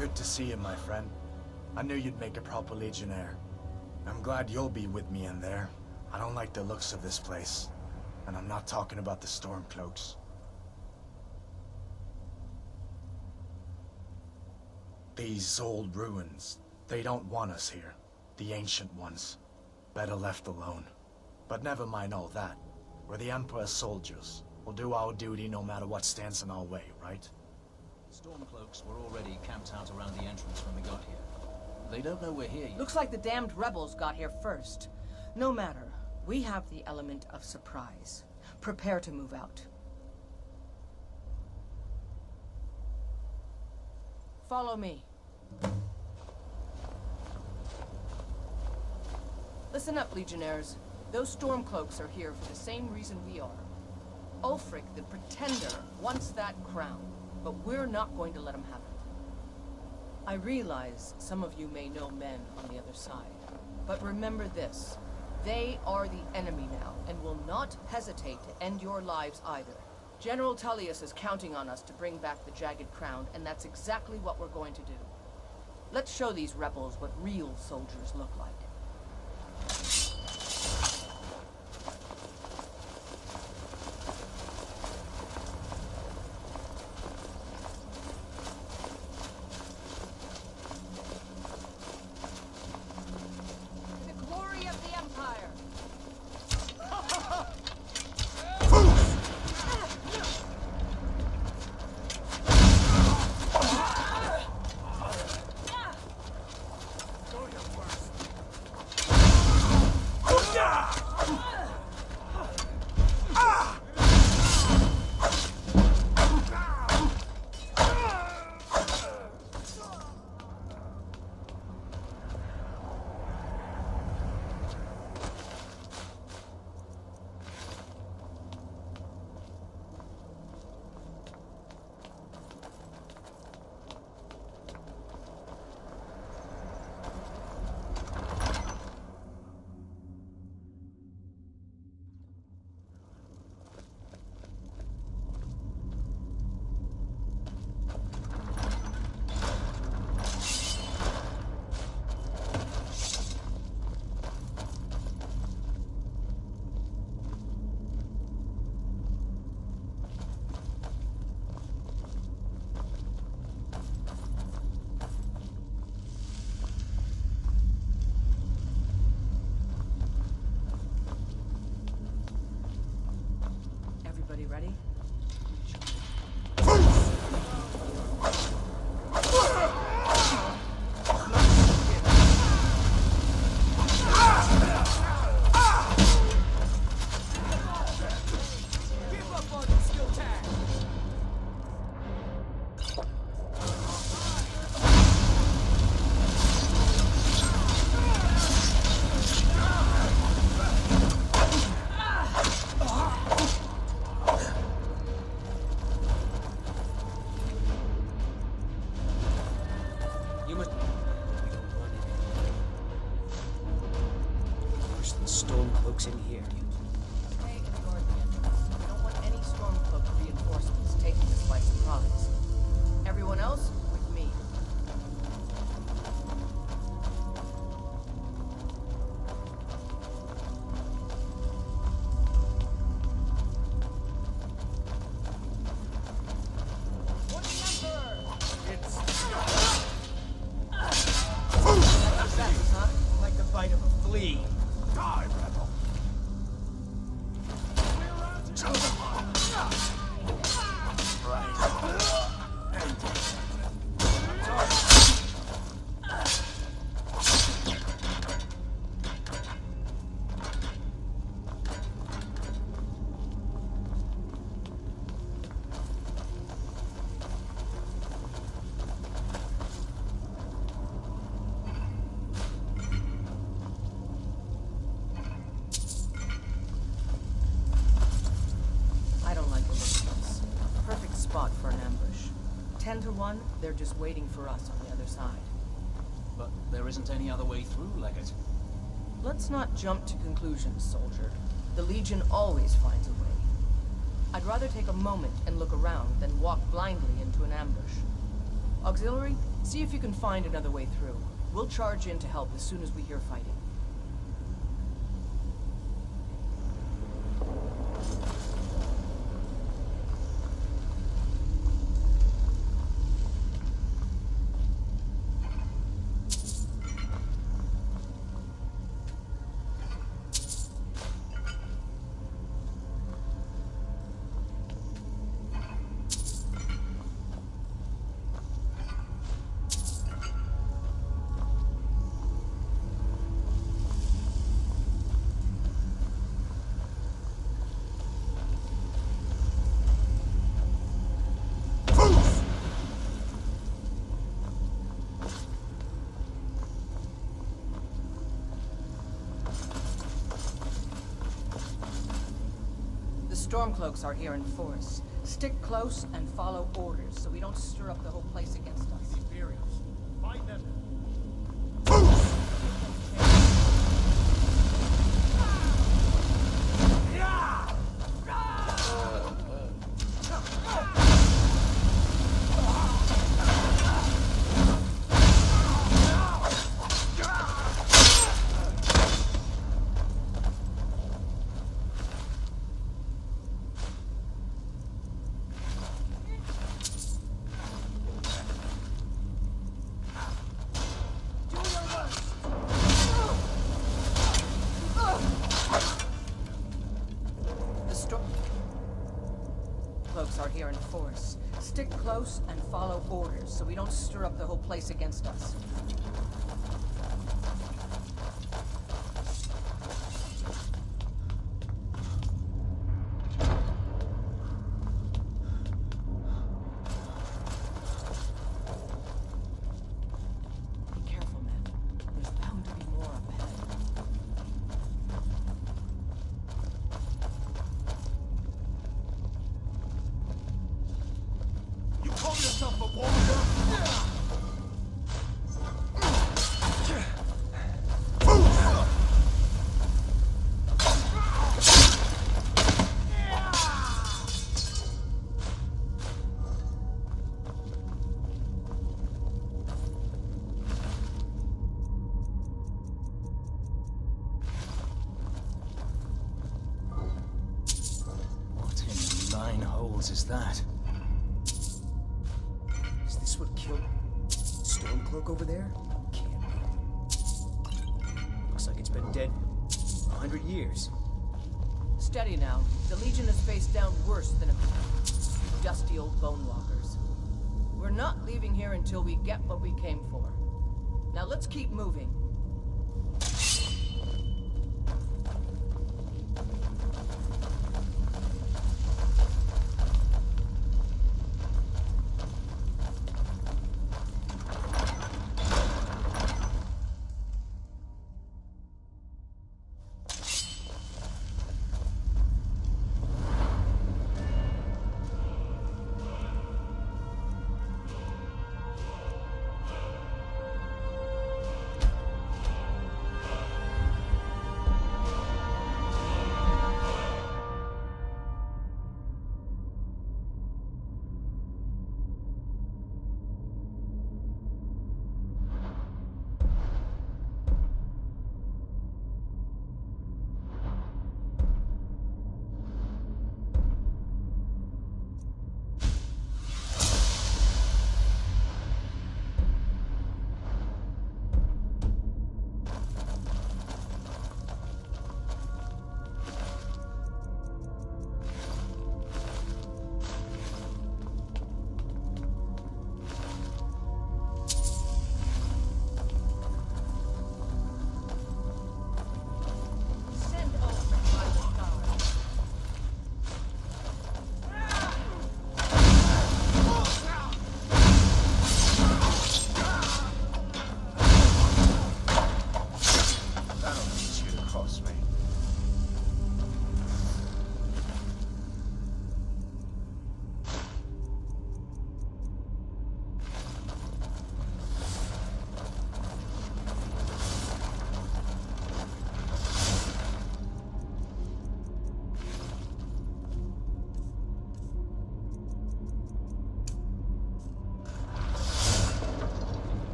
Good to see you, my friend. I knew you'd make a proper legionnaire. I'm glad you'll be with me in there. I don't like the looks of this place. And I'm not talking about the Stormcloaks. These old ruins, they don't want us here. The ancient ones. Better left alone. But never mind all that. We're the Emperor's soldiers. We'll do our duty no matter what stands in our way, right? Stormcloaks were already camped out around the entrance when we got here. They don't know we're here yet. Looks like the damned rebels got here first. No matter, we have the element of surprise. Prepare to move out. Follow me. Listen up, Legionnaires. Those Stormcloaks are here for the same reason we are. Ulfric, the Pretender, wants that crown, but we're not going to let him have it. I realize some of you may know men on the other side, but remember this. They are the enemy now, and will not hesitate to end your lives either. General Tullius is counting on us to bring back the Jagged Crown, and that's exactly what we're going to do. Let's show these rebels what real soldiers look like. Ready? Stormcloaks in here. Stay and guard the entrance. We don't want any Stormcloak reinforcements taking us by surprise. Everyone else, with me. Like the bite of a flea. Die, rebel! Spot for an ambush. 10 to 1, they're just waiting for us on the other side. But there isn't any other way through, Legate. Let's not jump to conclusions, soldier. The Legion always finds a way. I'd rather take a moment and look around than walk blindly into an ambush. Auxiliary, See if you can find another way through. We'll charge in to help as soon as we hear fighting. Stormcloaks are here in force. Stick close and follow orders so we don't stir up the whole place against us. Imperials. Find them. Are here in force. Stick close and follow orders so we don't stir up the whole place against us. Be careful, man. There's bound to be more up ahead. Call yourself a warrior? What in the nine holes is that? Is this what killed Stormcloak over there? Can't be. Looks like it's been dead 100 years. Steady now. The Legion is faced down worse than a dusty old bone walkers. We're not leaving here until we get what we came for. Now let's keep moving.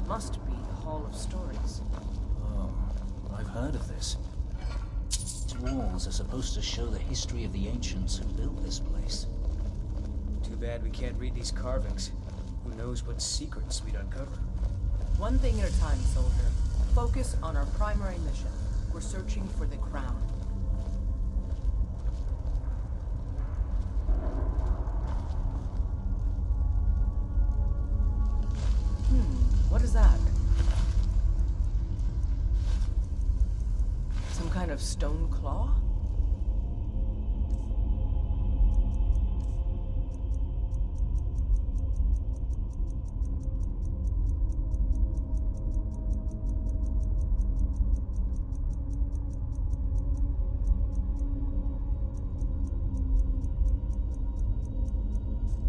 Must be the Hall of Stories. Oh, I've heard of this. Its walls are supposed to show the history of the ancients who built this place. Too bad we can't read these carvings. Who knows what secrets we'd uncover. One thing at a time, soldier. Focus on our primary mission. We're searching for the crown. What is that? Some kind of stone claw?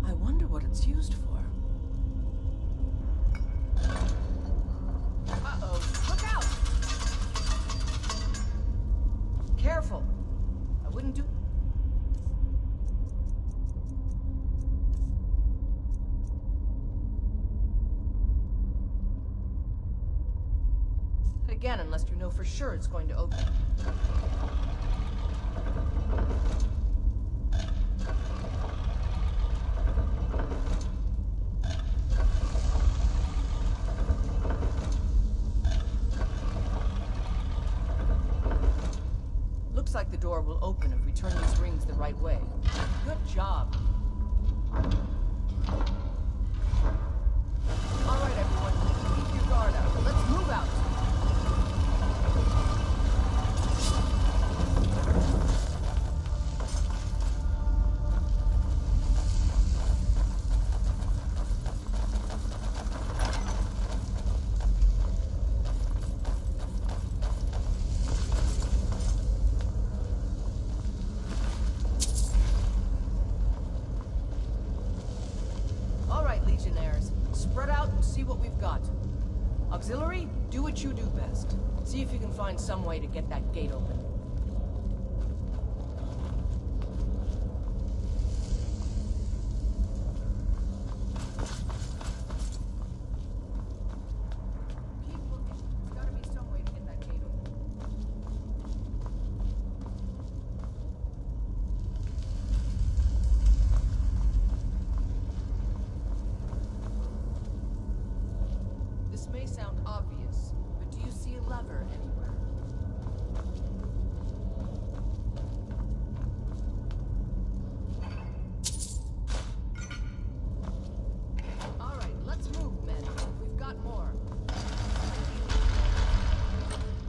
I wonder what it's used for. Uh-oh. Look out! Careful. I wouldn't do... again unless you know for sure it's going to open. Looks like the door will open if we turn these rings the right way. Good job. All right, everyone. Keep your guard up. Let's move out. All right, Legionnaires. Spread out and see what we've got. Auxiliary, do what you do best. See if you can find some way to get that gate open. Keep looking. There's gotta be some way to get that gate open. This may sound obvious, but do you see a lever anywhere? All right, let's move, men. We've got more.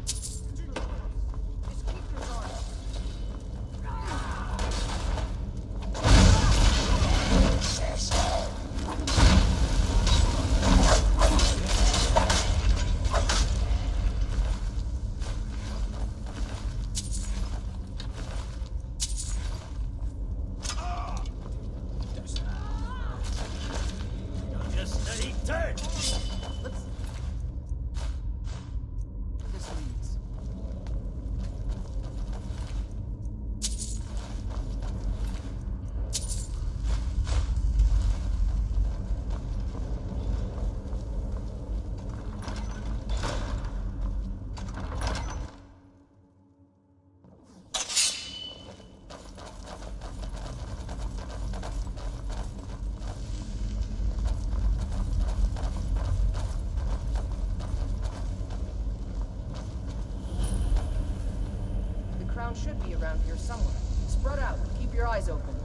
Just keep your guard up. Just stay dead! Let's... This leads. The crown should be around here somewhere. Spread out. Keep your eyes open.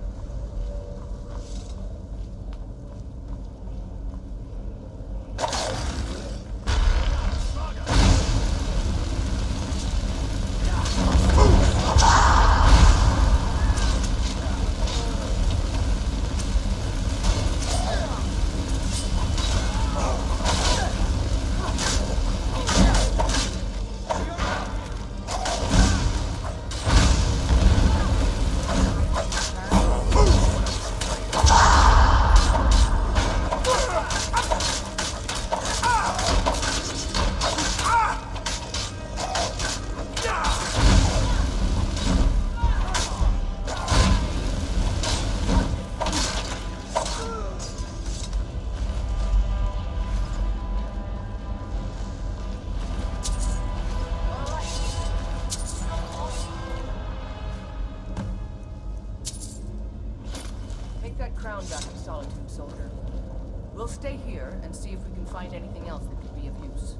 We'll stay here and see if we can find anything else that could be of use.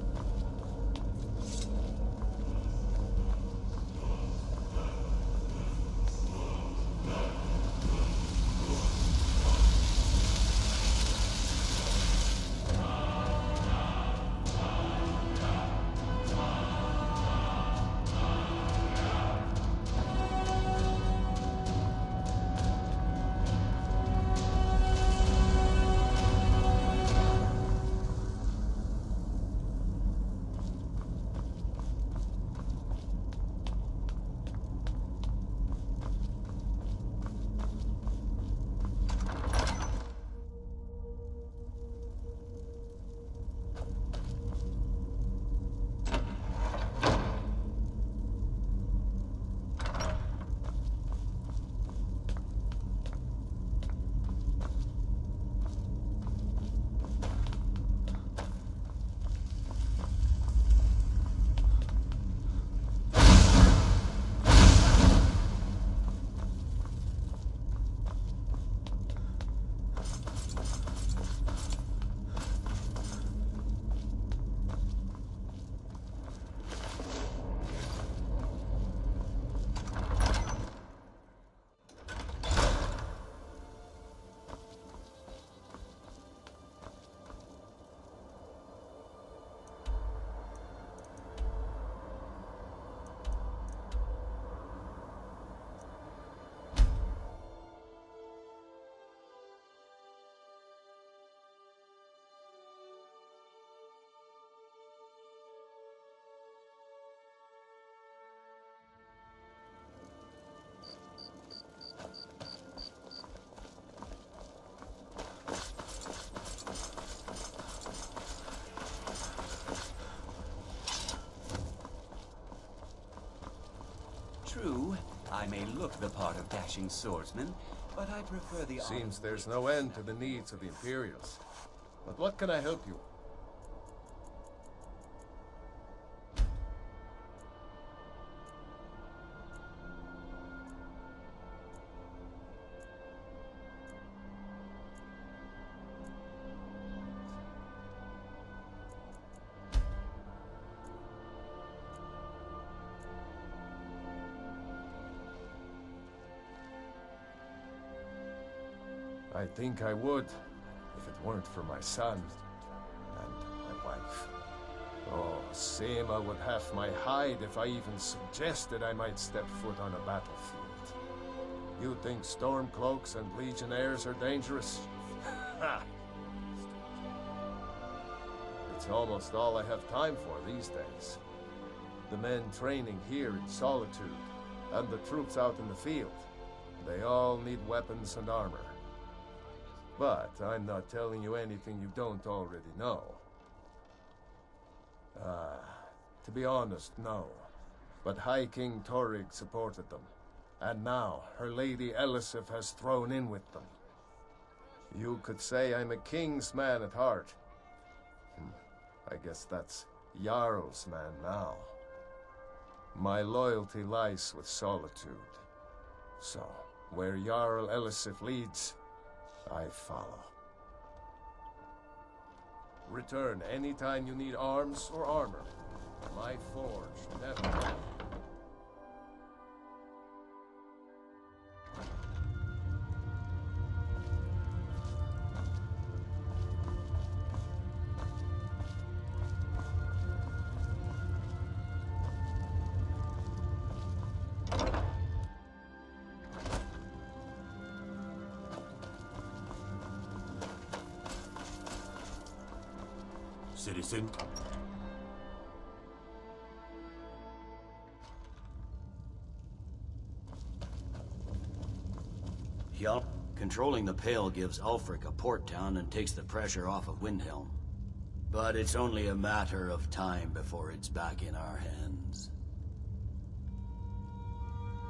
True, I may look the part of dashing swordsman, but I prefer the Seems there's no end to the needs of the Imperials. But what can I help you? I think I would, if it weren't for my son and my wife. Oh, Seema would have my hide if I even suggested I might step foot on a battlefield. You think Stormcloaks and Legionnaires are dangerous? Ha! It's almost all I have time for these days. The men training here in Solitude, and the troops out in the field, they all need weapons and armor. But I'm not telling you anything you don't already know. To be honest, no. But High King Torrig supported them. And now, her Lady Elisif has thrown in with them. You could say I'm a king's man at heart. I guess that's Jarl's man now. My loyalty lies with Solitude. So, where Jarl Elisif leads, I follow. Return anytime you need arms or armor. My forge never... Citizen? Yup. Controlling the Pale gives Ulfric a port town and takes the pressure off of Windhelm. But it's only a matter of time before it's back in our hands.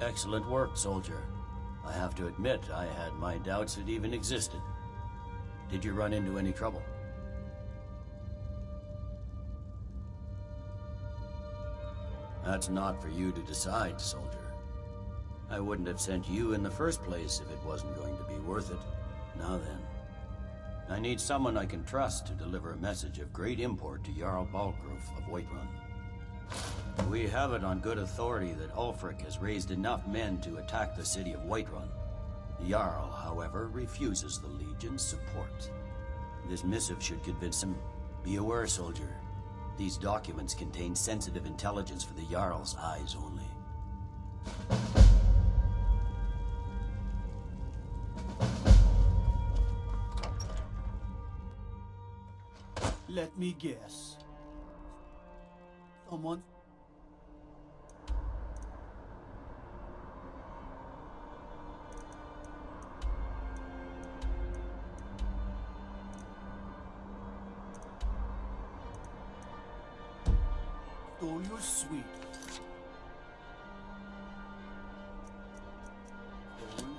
Excellent work, soldier. I have to admit, I had my doubts it even existed. Did you run into any trouble? That's not for you to decide, soldier. I wouldn't have sent you in the first place if it wasn't going to be worth it. Now then, I need someone I can trust to deliver a message of great import to Jarl Balgruf of Whiterun. We have it on good authority that Ulfric has raised enough men to attack the city of Whiterun. The Jarl, however, refuses the Legion's support. This missive should convince him. Be aware, soldier. These documents contain sensitive intelligence for the Jarl's eyes only. Let me guess. Someone... stole your sweet. Stolen.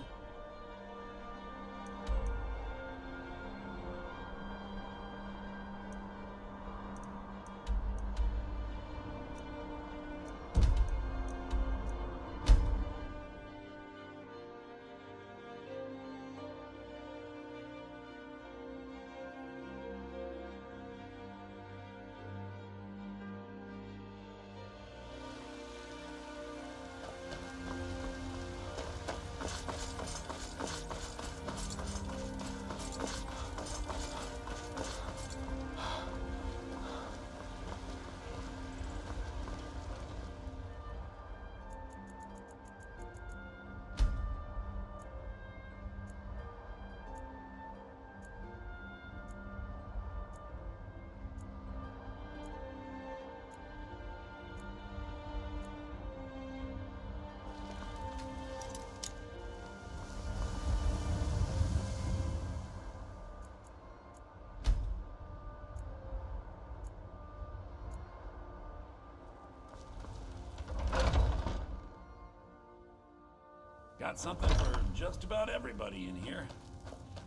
Got something for just about everybody in here.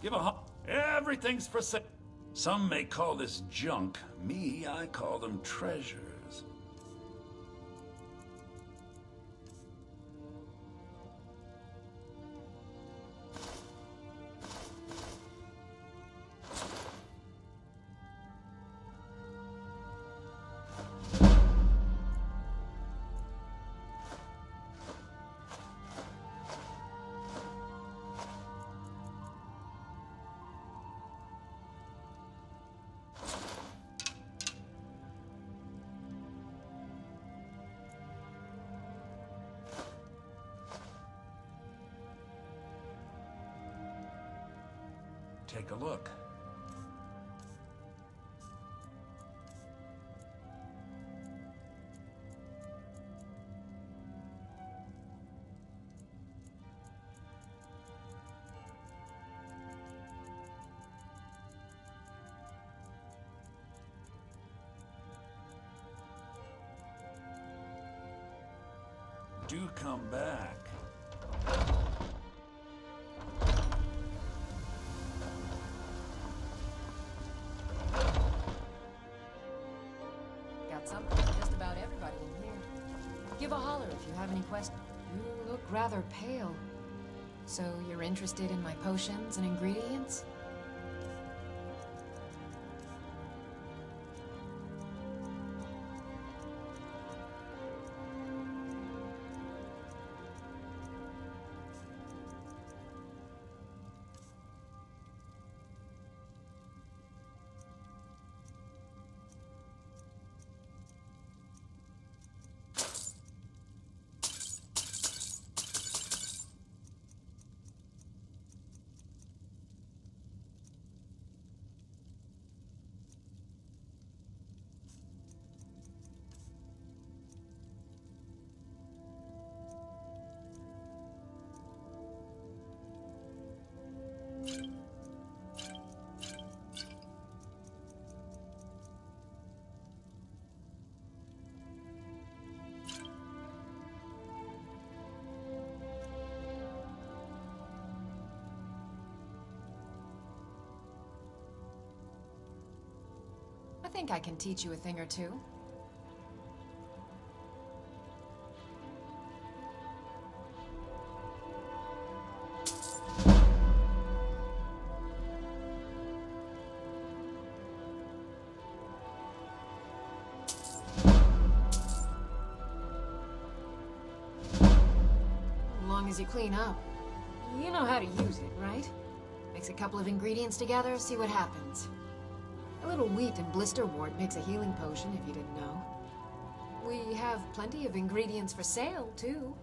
Give a everything's for sale. Some may call this junk. Me, I call them treasures. Take a look. Do come back. Something for just about everybody in here. Give a holler if you have any questions. You look rather pale. So you're interested in my potions and ingredients? I think I can teach you a thing or two. as you clean up. You know how to use it, right? Mix a couple of ingredients together, see what happens. A little wheat and blister wart makes a healing potion, if you didn't know. We have plenty of ingredients for sale, too.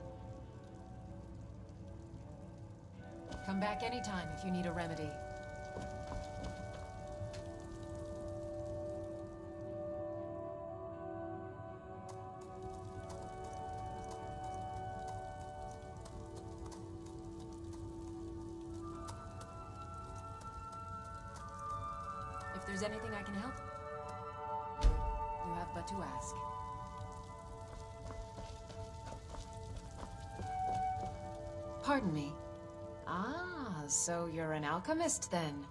Come back anytime if you need a remedy. If there's anything I can help, you have but to ask. Pardon me. Ah, so you're an alchemist then?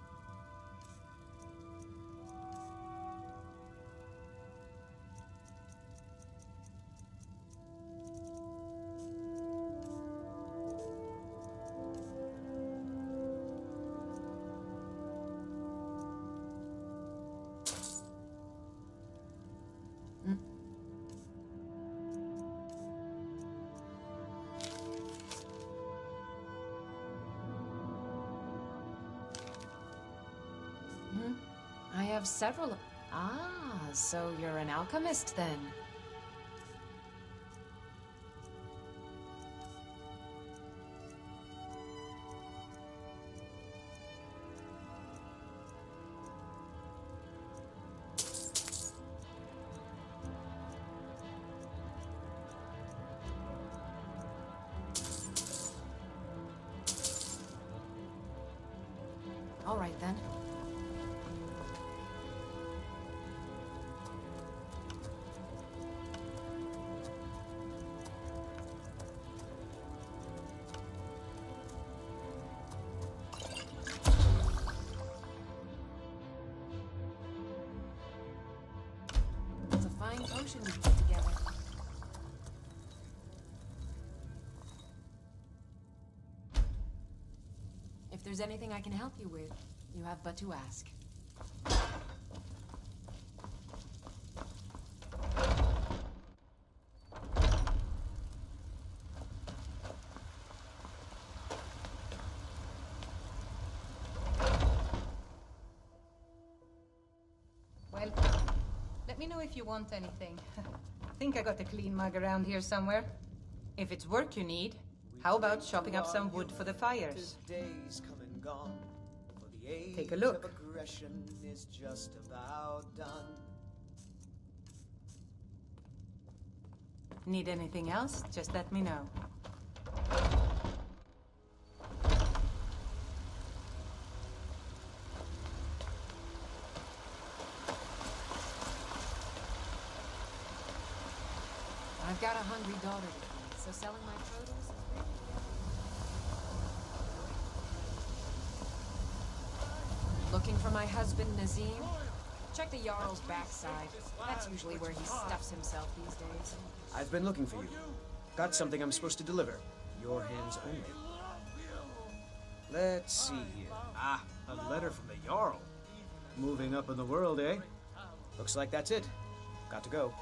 I have several. Ah, so you're an alchemist then? All right then. It's a fine potion we put together. If there's anything I can help you with, you have but to ask. Well, let me know if you want anything. Think I got a clean mug around here somewhere. If it's work you need, how about chopping up some wood for the fires? Take a look. Is just about done. Need anything else? Just let me know. I've got a hungry daughter to feed, so selling my produce is great. Looking for my husband, Nazim? Check the Jarl's backside. That's usually where he stuffs himself these days. I've been looking for you. Got something I'm supposed to deliver. Your hands only. Let's see here. Ah, a letter from the Jarl. Moving up in the world, eh? Looks like that's it. Got to go.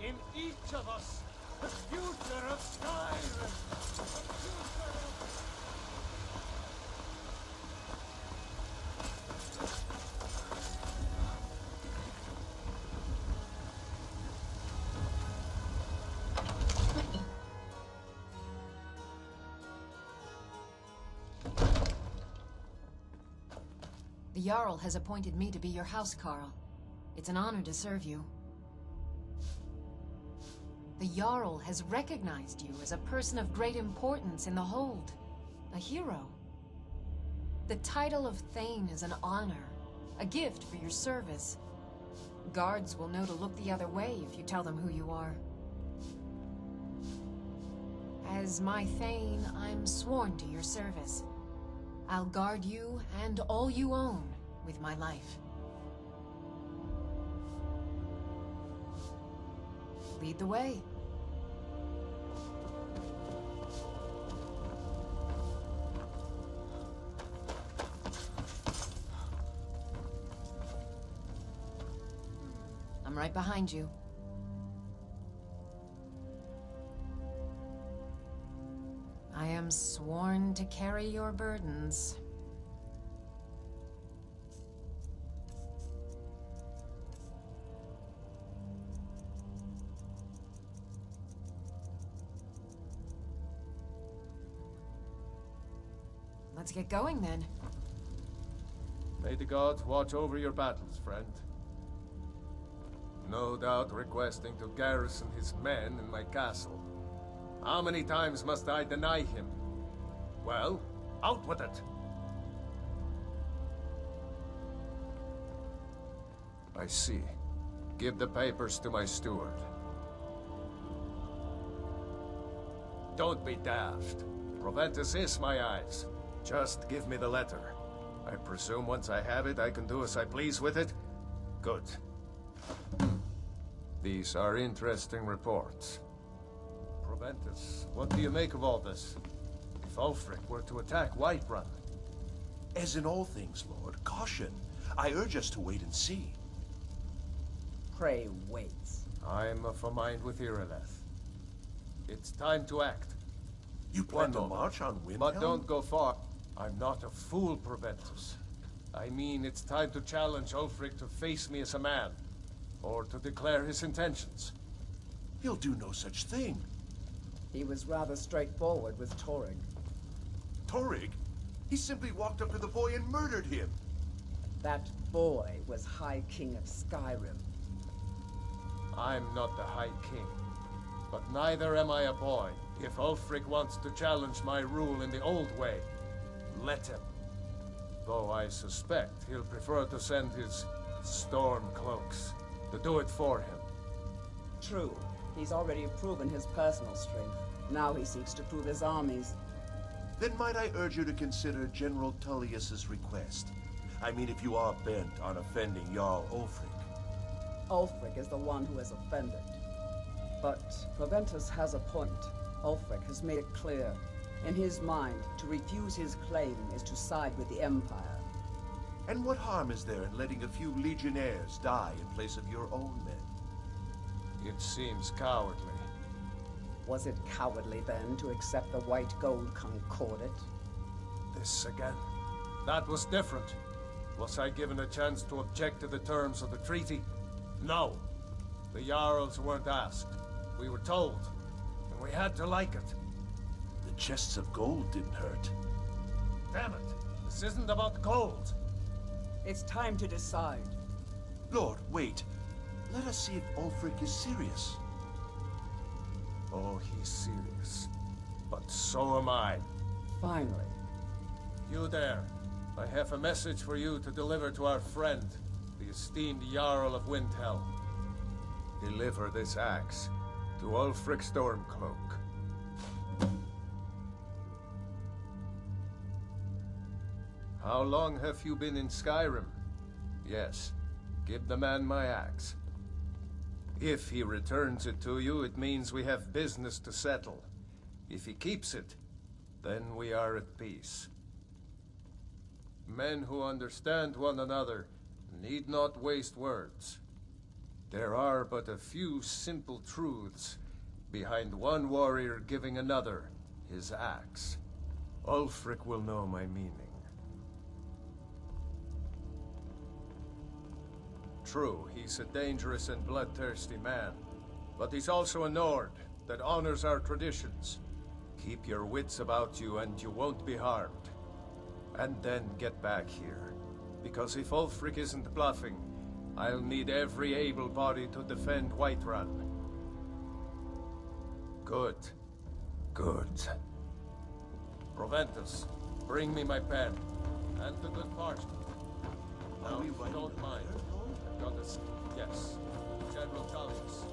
In each of us, the future of Skyrim. The Jarl has appointed me to be your housecarl. It's an honor to serve you. The Jarl has recognized you as a person of great importance in the Hold. A hero. The title of Thane is an honor, a gift for your service. Guards will know to look the other way if you tell them who you are. As my Thane, I'm sworn to your service. I'll guard you and all you own with my life. Lead the way. I'm right behind you. I am sworn to carry your burdens. Let's get going then. May the gods watch over your battles, friend. No doubt requesting to garrison his men in my castle. How many times must I deny him? Well, out with it! I see. Give the papers to my steward. Don't be daft. Proventus is my eyes. Just give me the letter. I presume once I have it, I can do as I please with it? Good. These are interesting reports. Proventus, what do you make of all this? If Ulfric were to attack Whiterun? As in all things, Lord, caution. I urge us to wait and see. Pray wait. I'm of a mind with Irileth. It's time to act. You plan to march on Windhelm? But don't go far. I'm not a fool, Proventus. I mean, it's time to challenge Ulfric to face me as a man. Or to declare his intentions. He'll do no such thing. He was rather straightforward with Torrig. Torrig? He simply walked up to the boy and murdered him. That boy was High King of Skyrim. I'm not the High King. But neither am I a boy. If Ulfric wants to challenge my rule in the old way, let him. Though I suspect he'll prefer to send his storm cloaks to do it for him. True. He's already proven his personal strength. Now he seeks to prove his armies. Then might I urge you to consider General Tullius's request? I mean, if you are bent on offending Jarl Ulfric. Ulfric is the one who has offended. But Proventus has a point. Ulfric has made it clear. In his mind, to refuse his claim is to side with the Empire. And what harm is there in letting a few legionnaires die in place of your own men? It seems cowardly. Was it cowardly, then, to accept the White Gold Concordat? This again. That was different. Was I given a chance to object to the terms of the treaty? No. The Jarls weren't asked. We were told. And we had to like it. The chests of gold didn't hurt. Damn it! This isn't about gold! It's time to decide. Lord, wait. Let us see if Ulfric is serious. Oh, he's serious. But so am I. Finally. You there. I have a message for you to deliver to our friend, the esteemed Jarl of Windhelm. Deliver this axe to Ulfric Stormcloak. How long have you been in Skyrim? Yes. Give the man my axe. If he returns it to you, it means we have business to settle. If he keeps it, then we are at peace. Men who understand one another need not waste words. There are but a few simple truths behind one warrior giving another his axe. Ulfric will know my meaning. True, he's a dangerous and bloodthirsty man, but he's also a Nord that honors our traditions. Keep your wits about you and you won't be harmed. And then get back here, because if Ulfric isn't bluffing, I'll need every able body to defend Whiterun. Good. Good. Proventus, bring me my pen. And the good parchment. Now, if you don't mind, I've got this. Yes. General Tullius.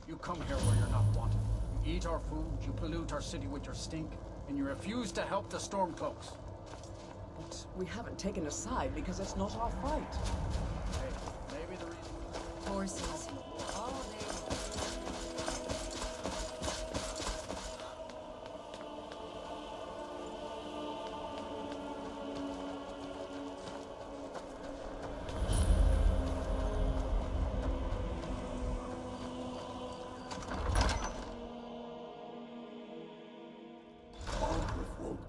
You come here where you're not wanted. You eat our food, you pollute our city with your stink, and you refuse to help the Stormcloaks. But we haven't taken a side because it's not our fight. Hey, maybe the reason... Horses. All day.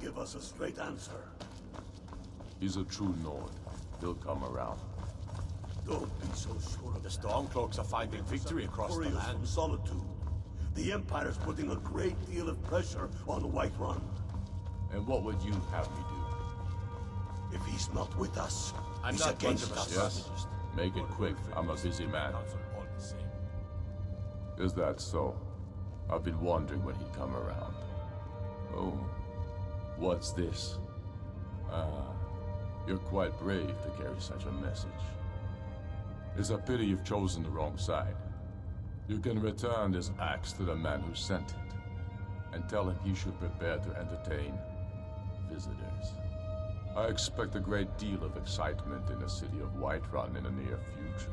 Give us a straight answer. He's a true Nord. He'll come around. Don't be so sure of The Stormcloaks are finding victory across the land. From Solitude. The Empire's putting a great deal of pressure on the Whiterun. And what would you have me do? If he's not with us, I'm he's not against much of a us. Yes. Make it quick. I'm a busy man. Is that so? I've been wondering when he'd come around. Oh. What's this? You're quite brave to carry such a message. It's a pity you've chosen the wrong side. You can return this axe to the man who sent it, and tell him he should prepare to entertain visitors. I expect a great deal of excitement in the city of Whiterun in the near future.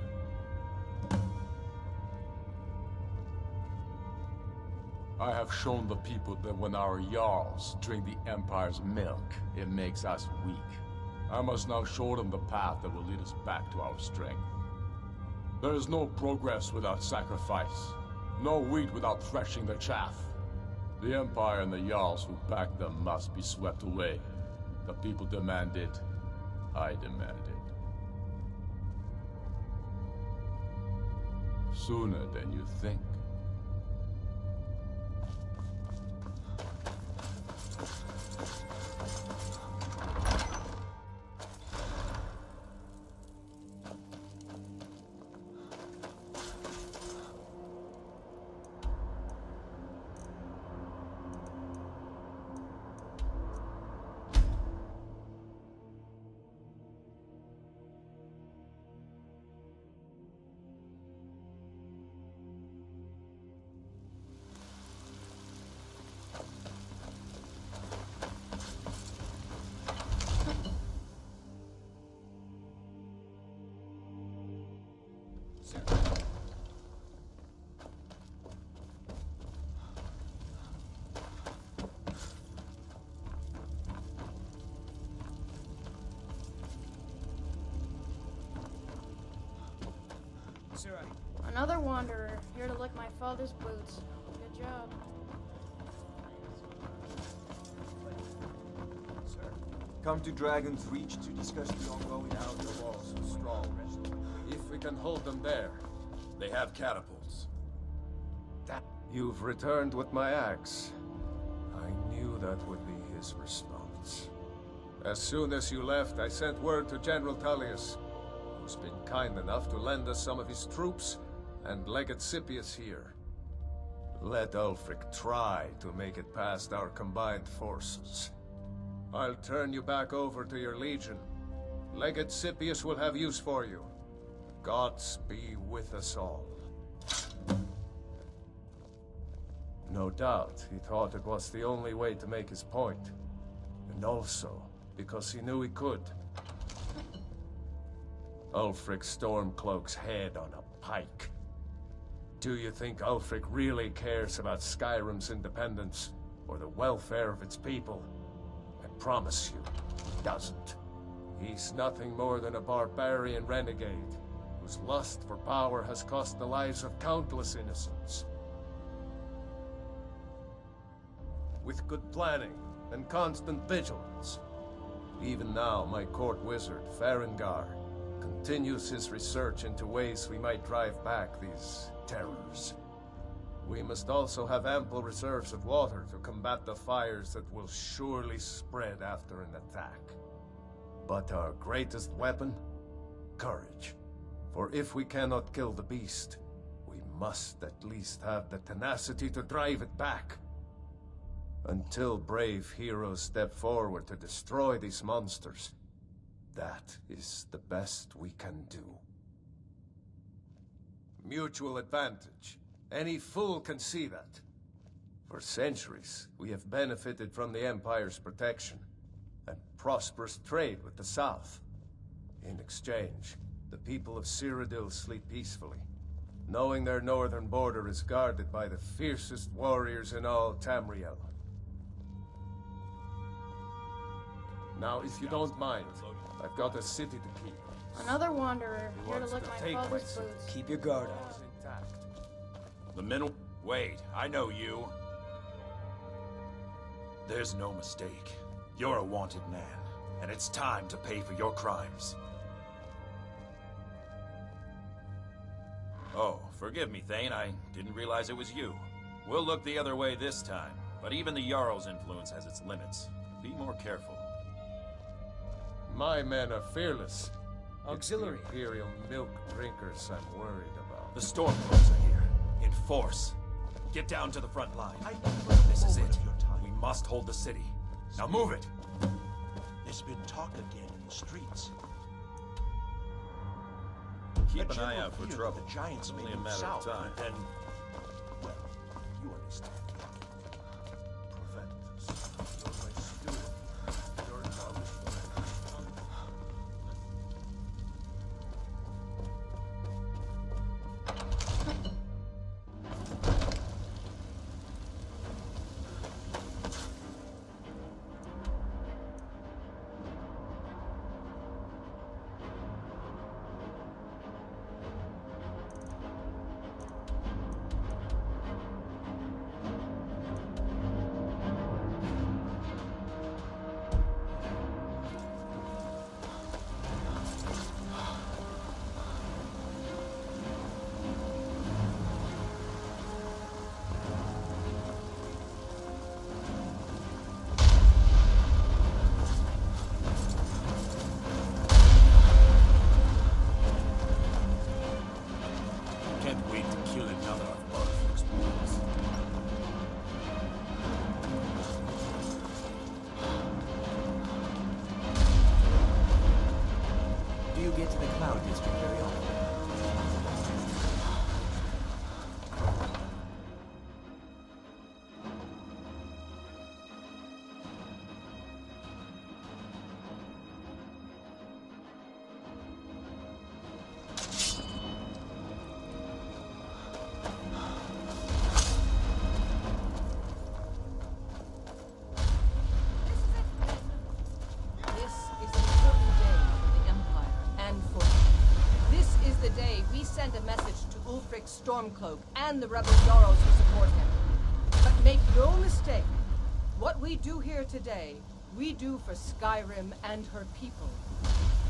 I have shown the people that when our Jarls drink the Empire's milk, it makes us weak. I must now show them the path that will lead us back to our strength. There is no progress without sacrifice, no wheat without threshing the chaff. The Empire and the Jarls who back them must be swept away. The people demand it. I demand it. Sooner than you think. Another wanderer, here to lick my father's boots. Good job. Sir, come to Dragon's Reach to discuss the ongoing outer walls of Strong. If we can hold them there. They have catapults. You've returned with my axe. I knew that would be his response. words. As soon as you left, I sent word to General Tullius, who's been kind enough to lend us some of his troops, and Legate Scipius here. Let Ulfric try to make it past our combined forces. I'll turn you back over to your legion. Legate Scipius will have use for you. Gods be with us all. No doubt, he thought it was the only way to make his point. And also, because he knew he could. Ulfric Stormcloak's head on a pike. Do you think Ulfric really cares about Skyrim's independence, or the welfare of its people? I promise you, he doesn't. He's nothing more than a barbarian renegade, whose lust for power has cost the lives of countless innocents. With good planning and constant vigilance. Even now, my court wizard, Farengar, continues his research into ways we might drive back these terrors. We must also have ample reserves of water to combat the fires that will surely spread after an attack. But our greatest weapon? Courage. For if we cannot kill the beast, we must at least have the tenacity to drive it back. Until brave heroes step forward to destroy these monsters, that is the best we can do. Mutual advantage. Any fool can see that. For centuries, we have benefited from the Empire's protection and prosperous trade with the South. In exchange, the people of Cyrodiil sleep peacefully, knowing their northern border is guarded by the fiercest warriors in all Tamriel. Now, if you don't mind, I've got a city to keep. Another wanderer, He here to wants lick to my take my father's city. boots. Keep your guard up. All's intact. The middle... Wait, I know you. There's no mistake. You're a wanted man, and it's time to pay for your crimes. Oh, forgive me, Thane. I didn't realize it was you. We'll look the other way this time, but even the Jarl's influence has its limits. Be more careful. My men are fearless. Auxiliary. It's the Imperial milk drinkers I'm worried about. The Stormcloaks are here, in force. Get down to the front line. This is it. We must hold the city. Now move it! There's been talk again in the streets. Keep an eye out for trouble. The giants may Only a move matter of south, time. and well, you understand. Prevent us. You're my steward. You're knowledge. Can't wait to kill another of Ulfric's wolves. Do you get to the Cloud District very often? This is an important day for the Empire and for me. This is the day we send a message to Ulfric Stormcloak and the rebel Jarls who support him. But make no mistake, what we do here today, we do for Skyrim and her people.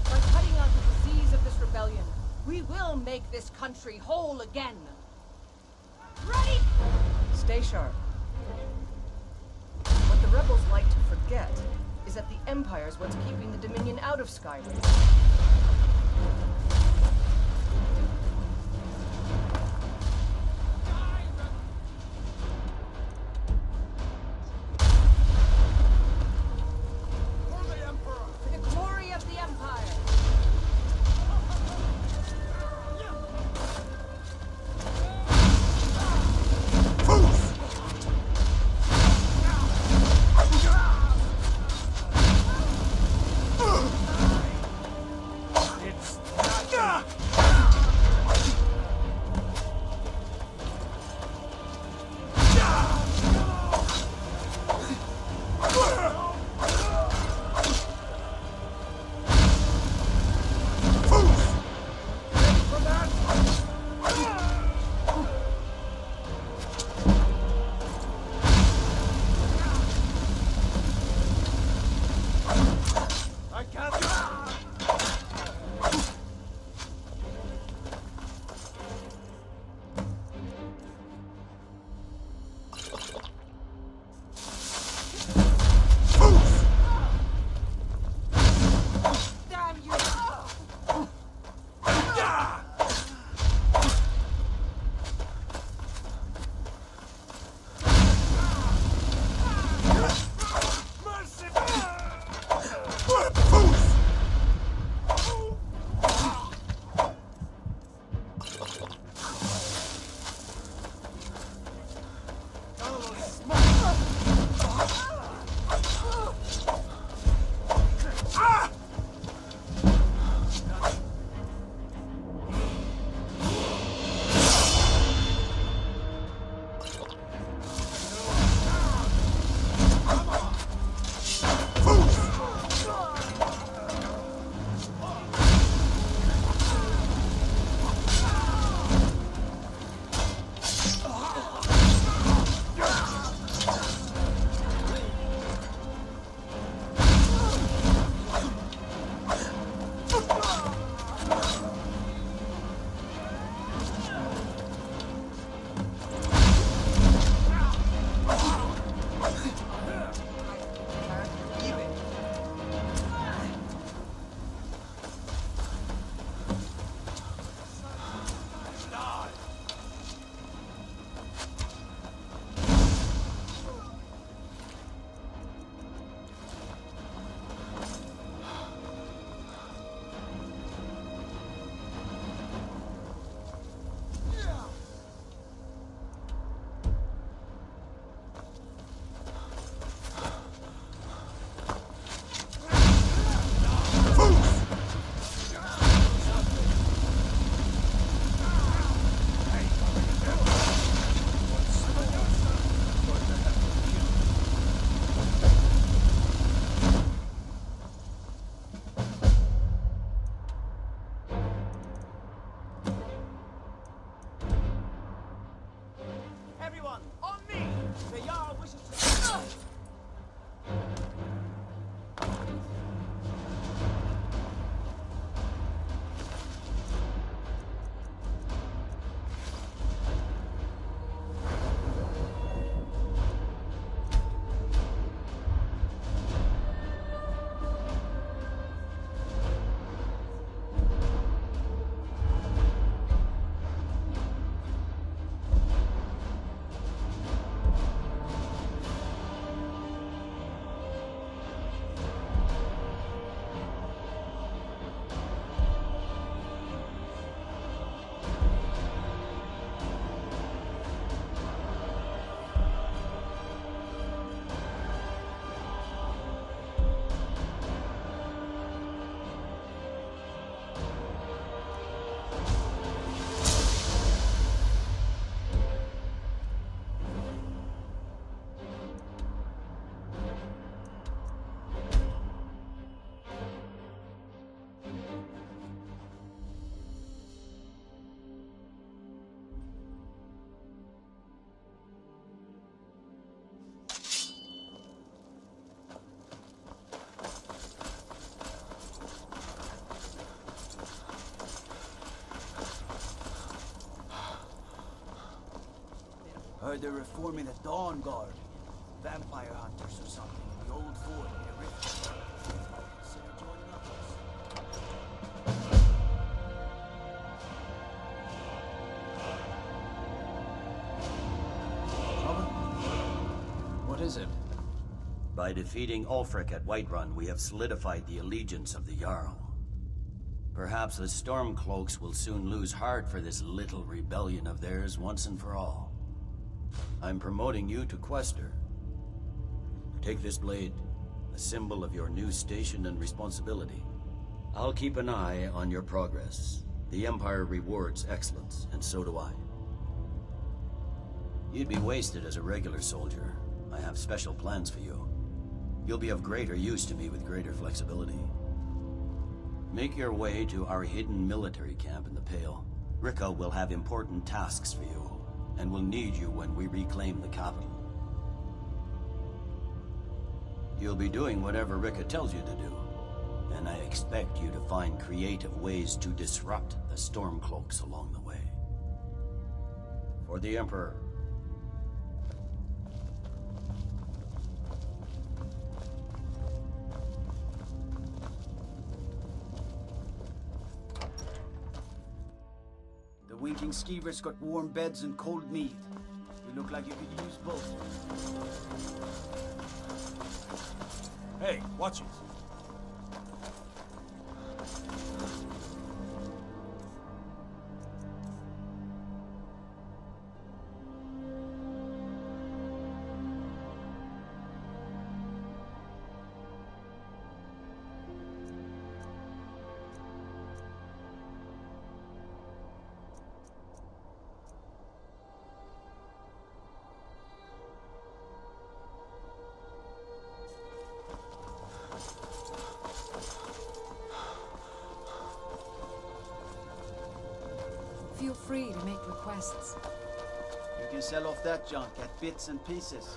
By cutting out the disease of this rebellion, we will make this country whole again. Ready? Stay sharp. What the rebels like to forget is that the Empire's what's keeping the Dominion out of Skyrim. For the glory of the Empire! Heard they're reforming the Dawn Guard. Vampire hunters or something in the old fort near Rift. What is it? By defeating Ulfric at Whiterun, we have solidified the allegiance of the Jarl. Perhaps the Stormcloaks will soon lose heart for this little rebellion of theirs once and for all. I'm promoting you to Quester. Take this blade, a symbol of your new station and responsibility. I'll keep an eye on your progress. The Empire rewards excellence, and so do I. You'd be wasted as a regular soldier. I have special plans for you. You'll be of greater use to me with greater flexibility. Make your way to our hidden military camp in the Pale. Rika will have important tasks for you, and will need you when we reclaim the capital. You'll be doing whatever Rika tells you to do, and I expect you to find creative ways to disrupt the Stormcloaks along the way. For the Emperor. The winking skeevers got warm beds and cold meat. You look like you could use both. Hey, watch it. Feel free to make requests. You can sell off that junk at bits and pieces.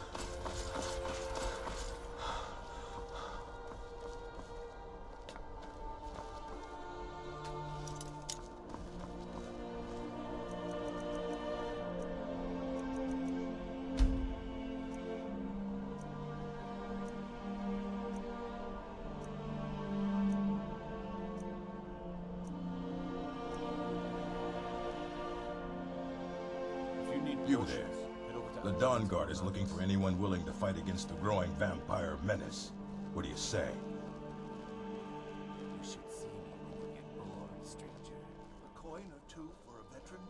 You there. The Dawn Guard is looking for anyone willing to fight against the growing vampire menace. What do you say? You should see me when you get bored, stranger. A coin or two for a veteran?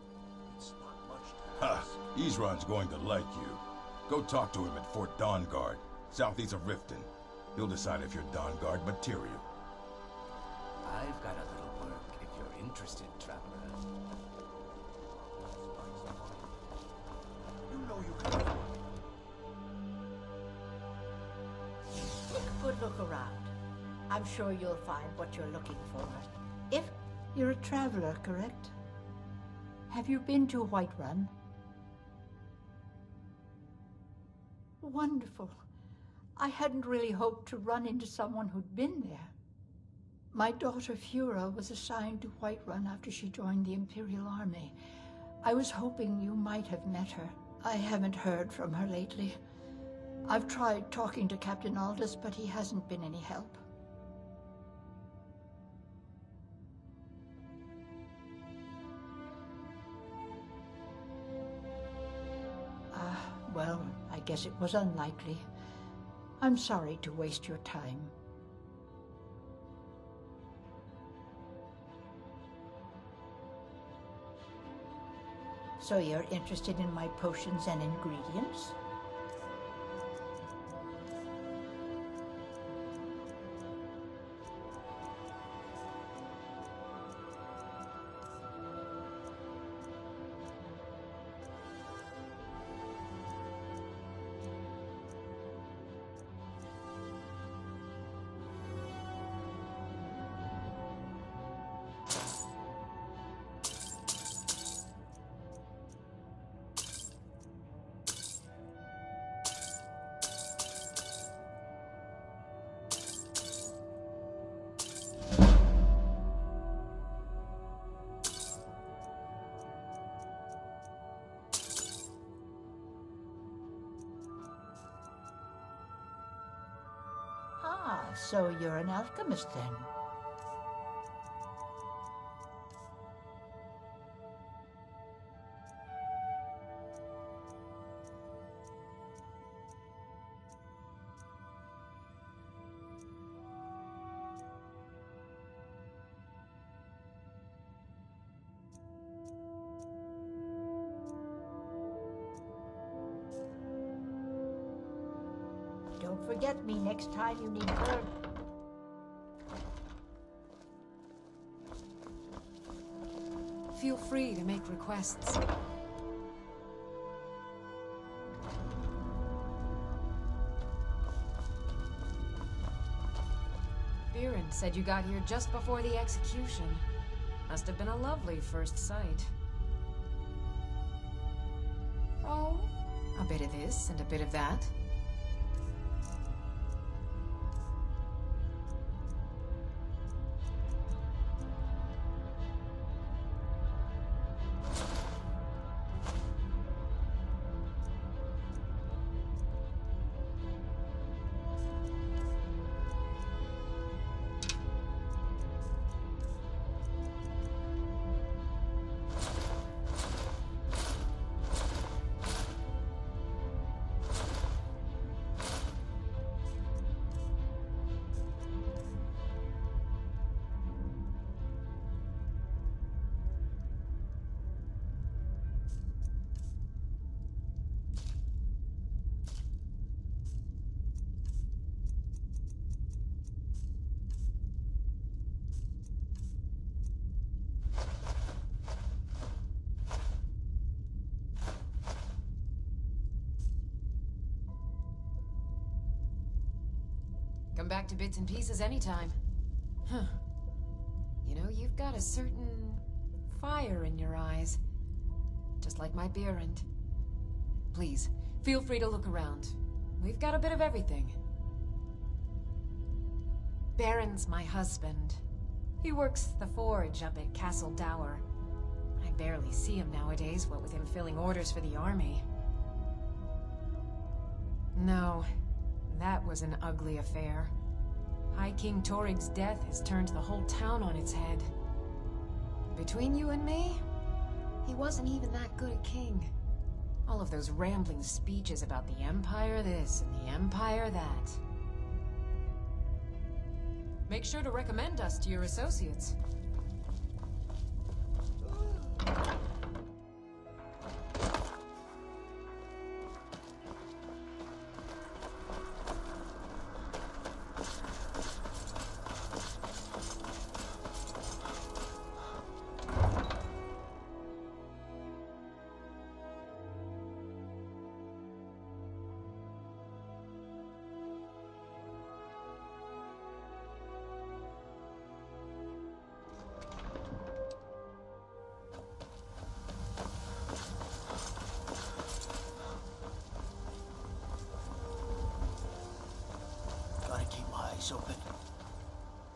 It's not much to Ha! ask. Isran's going to like you. Go talk to him at Fort Dawn Guard, southeast of Riften. He'll decide if you're Dawn Guard material. I've got a little work if you're interested, traveler. You know you can afford Take a good look around. I'm sure you'll find what you're looking for. If you're a traveler, correct? Have you been to Whiterun? Wonderful. I hadn't really hoped to run into someone who'd been there. My daughter Fura was assigned to Whiterun after she joined the Imperial Army. I was hoping you might have met her. I haven't heard from her lately. I've tried talking to Captain Aldous, but he hasn't been any help. Well, I guess it was unlikely. I'm sorry to waste your time. So you're interested in my potions and ingredients? Ah, so you're an alchemist then? Don't forget me next time you need her. Feel free to make requests. Viren said you got here just before the execution. Must have been a lovely first sight. Oh, a bit of this and a bit of that. Come back to bits and pieces anytime. Huh. You know, you've got a certain fire in your eyes. Just like my Beerend. Please, feel free to look around. We've got a bit of everything. Baron's my husband. He works the forge up at Castle Dower. I barely see him nowadays, what with him filling orders for the army. No, that was an ugly affair. High King Torig's death has turned the whole town on its head. Between you and me, he wasn't even that good a king. All of those rambling speeches about the Empire this and the Empire that. Make sure to recommend us to your associates. Gotta keep my eyes open.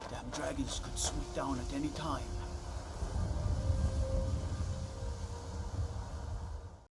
Damn dragons could swoop down at any time.